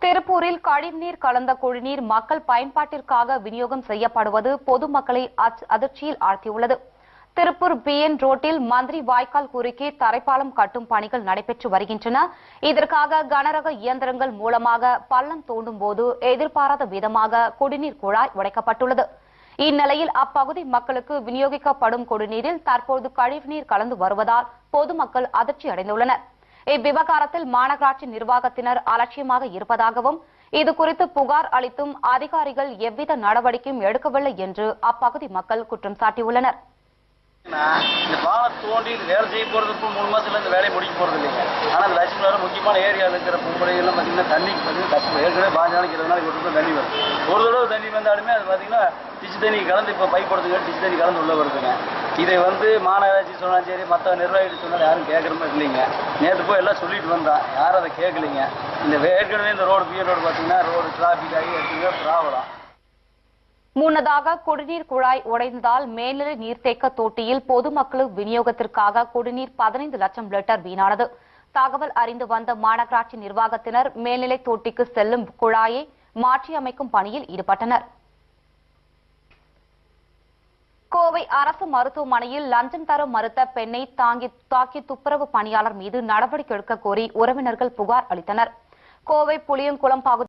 திருப்பூரில் கழிவுநீர் கலந்த குடிநீர் மக்கள் பயன்பாட்டிற்காக விநியோகம் செய்யப்படுவது பொதுமக்களை அதிர்ச்சியில் ஆழ்த்தியுள்ளது. திருப்பூர் பிஎன் ரோட்டில் மந்திரி வாய்க்கால் குறுக்கே தரைப்பாலம் கட்டும் பணிகள் நடைபெற்று வருகின்றன. இதற்காக கனரக இயந்திரங்கள் மூலமாக பள்ளம் தோண்டும் போது எதிர்பாராத விதமாக குடிநீர் குழாய் உடைக்கப்பட்டுள்ளது. இந்நிலையில் அப்பகுதி மக்களுக்கு விநியோகிக்கப்படும் குடிநீரில் தற்போது கழிவுநீர் கலந்து வருவதால் பொதுமக்கள் அதிர்ச்சி அடைந்துள்ளனர். இவ்விவகாரத்தில் மாநகராட்சி நிர்வாகத்தினர் அலட்சியமாக இருப்பதாகவும் இதுகுறித்து புகார் அளித்தும் அதிகாரிகள் எவ்வித நடவடிக்கையும் எடுக்கவில்லை என்று அப்பகுதி மக்கள் குற்றம் சாட்டியுள்ளனர். இந்த பாலம் தோண்டி வேலை செய்ய போறதுக்கு 3 மாசத்துல இந்த வேலையை முடிக்க போறது இல்லைங்க. ஆனா இந்த லட்சுமி முக்கியமான ஏரியாவில் இருக்கிற பொம்பளைகள்லாம் பார்த்தீங்கன்னா தண்ணிக்கு பார்த்தீங்கன்னா கஷ்டம். ஏற்கனவே 5 நாளைக்கு 20 நாளைக்கு ஒரு தண்ணி வரும். ஒரு தடவை தண்ணி வந்தாலுமே அது பார்த்தீங்கன்னா டிச்சு தண்ணி கலந்து இப்போ பைப் போடுறதுங்க டிச்சு தண்ணி கலந்து உள்ள வருதுங்க. இதை மாநகராட்சி சொன்னாலும் சரி மற்ற நிர்வாகிகள் சொன்னாலும் யாரும் கேட்குற மாதிரி இல்லைங்க. நேற்று போய் எல்லாம் சொல்லிட்டு வந்தான், யாரும் அதை கேட்கலைங்க. இந்த ஏற்கனவே இந்த ரோடு பிஎன் ரோடு பார்த்தீங்கன்னா ரோடு டிராஃபிக் ஆகி எடுத்துங்க ப்ராப்ளம். முன்னதாக குடிநீர் குழாய் உடைந்ததால் மேல்நிலை நீர்த்தேக்க தொட்டியில் பொதுமக்கள் விநியோகத்திற்காக குடிநீர் 15 லட்சம் லிட்டர் வீணானது. தகவல் அறிந்து வந்த மாநகராட்சி நிர்வாகத்தினர் மேல்நிலை தொட்டிக்கு செல்லும் குழாயை மாற்றியமைக்கும் பணியில் ஈடுபட்டனர். கோவை அரசு மருத்துவமனையில் லஞ்சம் தர மறுத்த பெண்ணை தாக்கி துப்புரவு பணியாளர் மீது நடவடிக்கை எடுக்க கோரி உறவினர்கள் புகார் அளித்தனர். கோவை புளியங்குளம் பகுதி